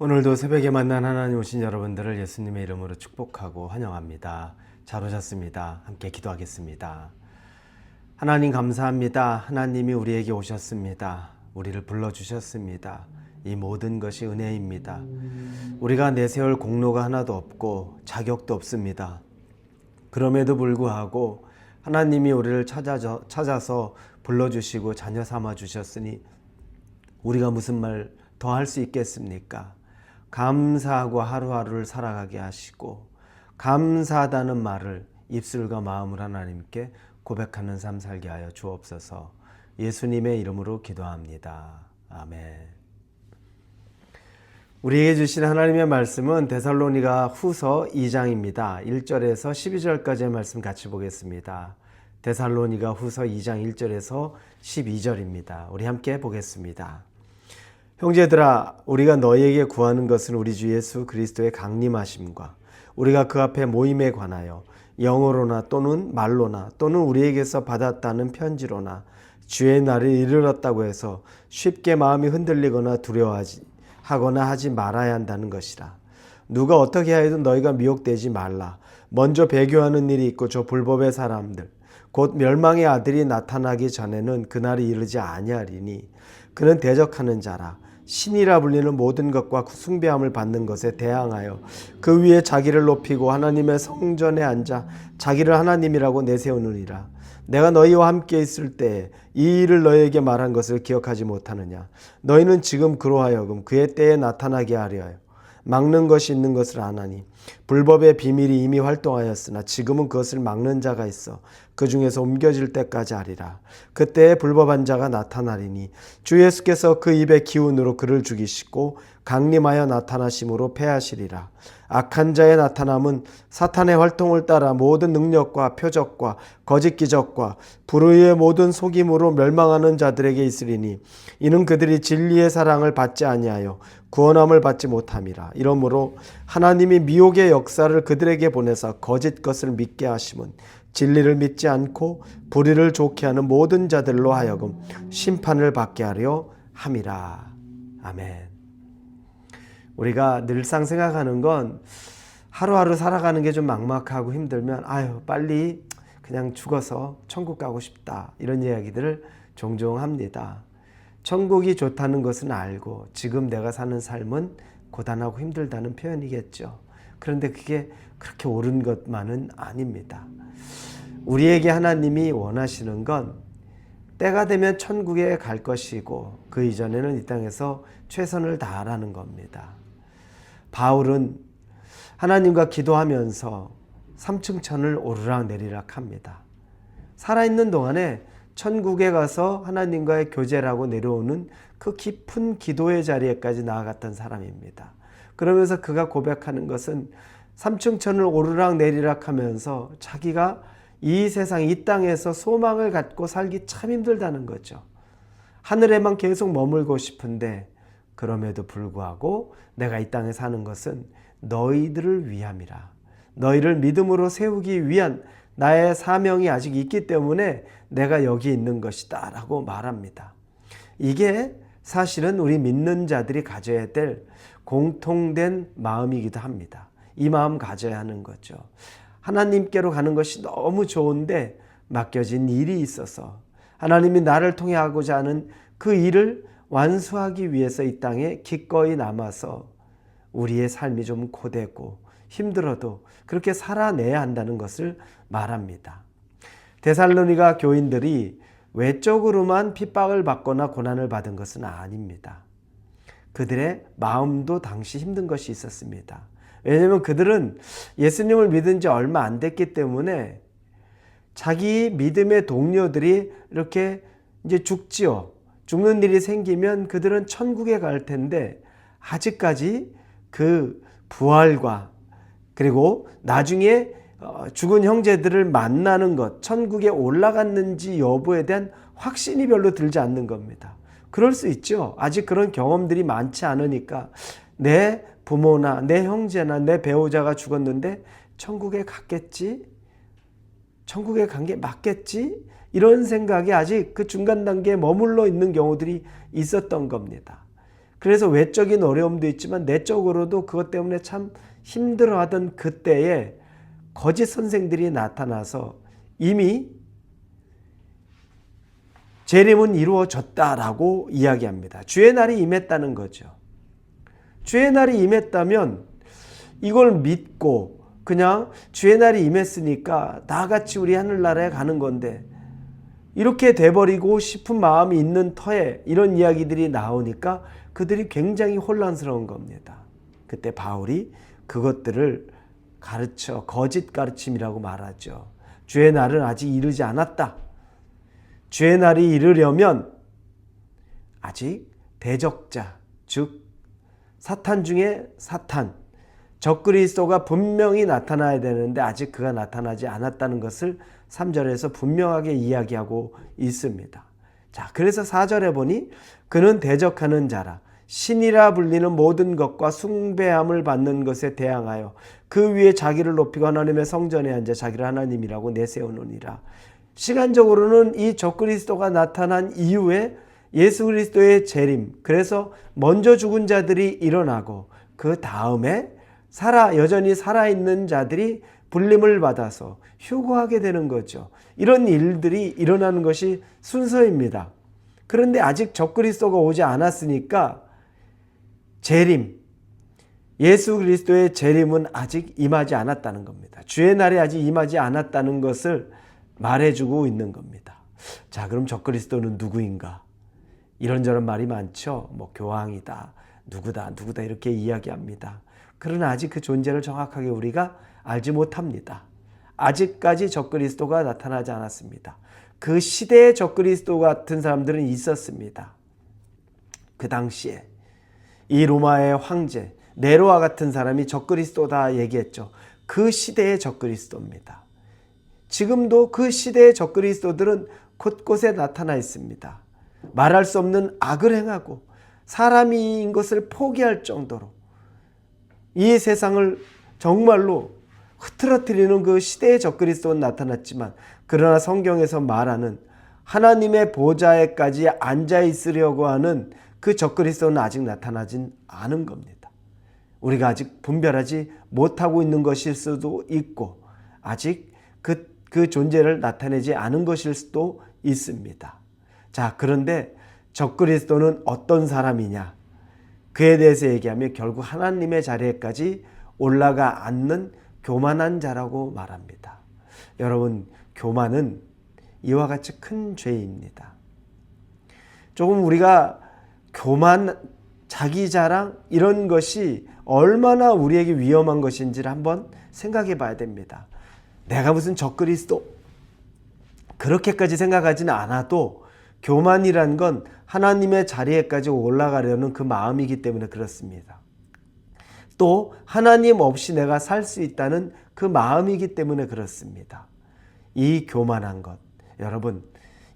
오늘도 새벽에 만난 하나님 오신 여러분들을 예수님의 이름으로 축복하고 환영합니다. 잘 오셨습니다. 함께 기도하겠습니다. 하나님 감사합니다. 하나님이 우리에게 오셨습니다. 우리를 불러주셨습니다. 이 모든 것이 은혜입니다. 우리가 내세울 공로가 하나도 없고 자격도 없습니다. 그럼에도 불구하고 하나님이 우리를 찾아서 불러주시고 자녀 삼아 주셨으니 우리가 무슨 말 더 할 수 있겠습니까? 감사하고 하루하루를 살아가게 하시고 감사하다는 말을 입술과 마음으로 하나님께 고백하는 삶 살게 하여 주옵소서. 예수님의 이름으로 기도합니다. 아멘. 우리에게 주신 하나님의 말씀은 데살로니가 후서 2장입니다. 1절에서 12절까지의 말씀 같이 보겠습니다. 데살로니가 후서 2장 1절에서 12절입니다. 우리 함께 보겠습니다. 형제들아, 우리가 너희에게 구하는 것은 우리 주 예수 그리스도의 강림하심과 우리가 그 앞에 모임에 관하여 영어로나 또는 말로나 또는 우리에게서 받았다는 편지로나 주의 날이 이르렀다고 해서 쉽게 마음이 흔들리거나 두려워하거나 하지 말아야 한다는 것이라. 누가 어떻게 하여도 너희가 미혹되지 말라. 먼저 배교하는 일이 있고 저 불법의 사람들 곧 멸망의 아들이 나타나기 전에는 그날이 이르지 아니하리니 그는 대적하는 자라. 신이라 불리는 모든 것과 숭배함을 받는 것에 대항하여 그 위에 자기를 높이고 하나님의 성전에 앉아 자기를 하나님이라고 내세우느니라. 내가 너희와 함께 있을 때에 이 일을 너희에게 말한 것을 기억하지 못하느냐. 너희는 지금 그로 하여금 그의 때에 나타나게 하려 막는 것이 있는 것을 아나니 불법의 비밀이 이미 활동하였으나 지금은 그것을 막는 자가 있어 그 중에서 옮겨질 때까지 하리라. 그때에 불법한 자가 나타나리니 주 예수께서 그 입의 기운으로 그를 죽이시고 강림하여 나타나심으로 패하시리라. 악한 자의 나타남은 사탄의 활동을 따라 모든 능력과 표적과 거짓 기적과 불의의 모든 속임으로 멸망하는 자들에게 있으리니 이는 그들이 진리의 사랑을 받지 아니하여 구원함을 받지 못함이라. 이러므로 하나님이 미혹의 역사를 그들에게 보내사 거짓 것을 믿게 하심은 진리를 믿지 않고 불의를 좋게 하는 모든 자들로 하여금 심판을 받게 하려 함이라. 아멘. 우리가 늘상 생각하는 건 하루하루 살아가는 게 좀 막막하고 힘들면 빨리 그냥 죽어서 천국 가고 싶다, 이런 이야기들을 종종 합니다. 천국이 좋다는 것은 알고 지금 내가 사는 삶은 고단하고 힘들다는 표현이겠죠. 그런데 그게 그렇게 옳은 것만은 아닙니다. 우리에게 하나님이 원하시는 건 때가 되면 천국에 갈 것이고 그 이전에는 이 땅에서 최선을 다하라는 겁니다. 바울은 하나님과 기도하면서 3층 천을 오르락 내리락 합니다. 살아있는 동안에 천국에 가서 하나님과의 교제라고 내려오는 그 깊은 기도의 자리에까지 나아갔던 사람입니다. 그러면서 그가 고백하는 것은 3층 천을 오르락 내리락 하면서 자기가 이 세상, 이 땅에서 소망을 갖고 살기 참 힘들다는 거죠. 하늘에만 계속 머물고 싶은데 그럼에도 불구하고 내가 이 땅에 사는 것은 너희들을 위함이라. 너희를 믿음으로 세우기 위한 나의 사명이 아직 있기 때문에 내가 여기 있는 것이다 라고 말합니다. 이게 사실은 우리 믿는 자들이 가져야 될 공통된 마음이기도 합니다. 이 마음 가져야 하는 거죠. 하나님께로 가는 것이 너무 좋은데 맡겨진 일이 있어서 하나님이 나를 통해 하고자 하는 그 일을 완수하기 위해서 이 땅에 기꺼이 남아서 우리의 삶이 좀 고되고 힘들어도 그렇게 살아내야 한다는 것을 말합니다. 데살로니가 교인들이 외적으로만 핍박을 받거나 고난을 받은 것은 아닙니다. 그들의 마음도 당시 힘든 것이 있었습니다. 왜냐하면 그들은 예수님을 믿은 지 얼마 안 됐기 때문에 자기 믿음의 동료들이 이렇게 이제 죽는 일이 생기면 그들은 천국에 갈 텐데 아직까지 그 부활과 그리고 나중에 죽은 형제들을 만나는 것, 천국에 올라갔는지 여부에 대한 확신이 별로 들지 않는 겁니다. 그럴 수 있죠. 아직 그런 경험들이 많지 않으니까 내 부모나 내 형제나 내 배우자가 죽었는데 천국에 갔겠지? 천국에 간 게 맞겠지? 이런 생각이 아직 그 중간 단계에 머물러 있는 경우들이 있었던 겁니다. 그래서 외적인 어려움도 있지만 내적으로도 그것 때문에 참 힘들어하던 그때에 거짓 선생들이 나타나서 이미 재림은 이루어졌다라고 이야기합니다. 주의 날이 임했다는 거죠. 주의 날이 임했다면 이걸 믿고 그냥 주의 날이 임했으니까 나같이 우리 하늘나라에 가는 건데 이렇게 돼버리고 싶은 마음이 있는 터에 이런 이야기들이 나오니까 그들이 굉장히 혼란스러운 겁니다. 그때 바울이 그것들을 가르쳐 거짓 가르침이라고 말하죠. 주의 날은 아직 이르지 않았다. 주의 날이 이르려면 아직 대적자, 즉 사탄 중에 사탄, 적그리스도가 분명히 나타나야 되는데 아직 그가 나타나지 않았다는 것을 3절에서 분명하게 이야기하고 있습니다. 자, 그래서 4절에 보니 그는 대적하는 자라 신이라 불리는 모든 것과 숭배함을 받는 것에 대항하여 그 위에 자기를 높이고 하나님의 성전에 앉아 자기를 하나님이라고 내세우느니라. 시간적으로는 이 적그리스도가 나타난 이후에 예수 그리스도의 재림, 그래서 먼저 죽은 자들이 일어나고 그 다음에 여전히 살아있는 자들이 불림을 받아서 휴거하게 되는 거죠. 이런 일들이 일어나는 것이 순서입니다. 그런데 아직 적그리스도가 오지 않았으니까 재림, 예수 그리스도의 재림은 아직 임하지 않았다는 겁니다. 주의 날이 아직 임하지 않았다는 것을 말해주고 있는 겁니다. 자, 그럼 적그리스도는 누구인가? 이런저런 말이 많죠. 교황이다, 누구다 이렇게 이야기합니다. 그러나 아직 그 존재를 정확하게 우리가 알지 못합니다. 아직까지 적그리스도가 나타나지 않았습니다. 그 시대에 적그리스도 같은 사람들은 있었습니다. 그 당시에 이 로마의 황제 네로와 같은 사람이 적그리스도다 얘기했죠. 그 시대의 적그리스도입니다. 지금도 그 시대의 적그리스도들은 곳곳에 나타나 있습니다. 말할 수 없는 악을 행하고 사람인 것을 포기할 정도로 이 세상을 정말로 흐트러뜨리는 그 시대의 적그리스도는 나타났지만, 그러나 성경에서 말하는 하나님의 보좌에까지 앉아 있으려고 하는 그 적그리스도는 아직 나타나진 않은 겁니다. 우리가 아직 분별하지 못하고 있는 것일 수도 있고 아직 그 존재를 나타내지 않은 것일 수도 있습니다. 자, 그런데 적그리스도는 어떤 사람이냐? 그에 대해서 얘기하면 결국 하나님의 자리에까지 올라가 앉는 교만한 자라고 말합니다. 여러분, 교만은 이와 같이 큰 죄입니다. 조금 우리가 교만, 자기 자랑 이런 것이 얼마나 우리에게 위험한 것인지를 한번 생각해 봐야 됩니다. 내가 무슨 적그리스도 그렇게까지 생각하지는 않아도 교만이란 건 하나님의 자리에까지 올라가려는 그 마음이기 때문에 그렇습니다. 또 하나님 없이 내가 살 수 있다는 그 마음이기 때문에 그렇습니다. 이 교만한 것, 여러분,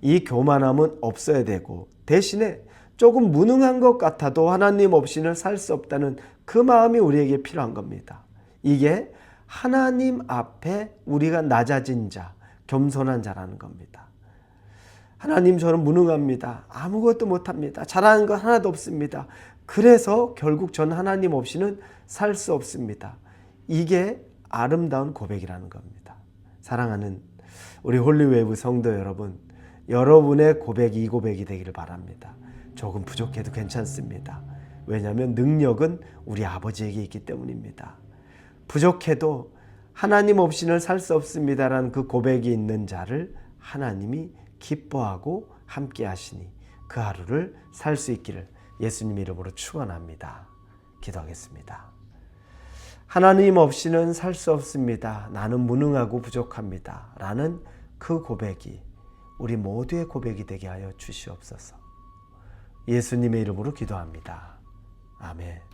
이 교만함은 없어야 되고 대신에 조금 무능한 것 같아도 하나님 없이는 살 수 없다는 그 마음이 우리에게 필요한 겁니다. 이게 하나님 앞에 우리가 낮아진 자, 겸손한 자라는 겁니다. 하나님, 저는 무능합니다. 아무것도 못합니다. 잘하는 것 하나도 없습니다. 그래서 결국 전 하나님 없이는 살 수 없습니다. 이게 아름다운 고백이라는 겁니다. 사랑하는 우리 홀리웨이브 성도 여러분, 여러분의 고백이 이 고백이 되기를 바랍니다. 조금 부족해도 괜찮습니다. 왜냐하면 능력은 우리 아버지에게 있기 때문입니다. 부족해도 하나님 없이는 살 수 없습니다라는 그 고백이 있는 자를 하나님이 기뻐하고 함께 하시니 그 하루를 살 수 있기를 예수님 이름으로 축원합니다. 기도하겠습니다. 하나님 없이는 살 수 없습니다. 나는 무능하고 부족합니다. 라는 그 고백이 우리 모두의 고백이 되게 하여 주시옵소서. 예수님의 이름으로 기도합니다. 아멘.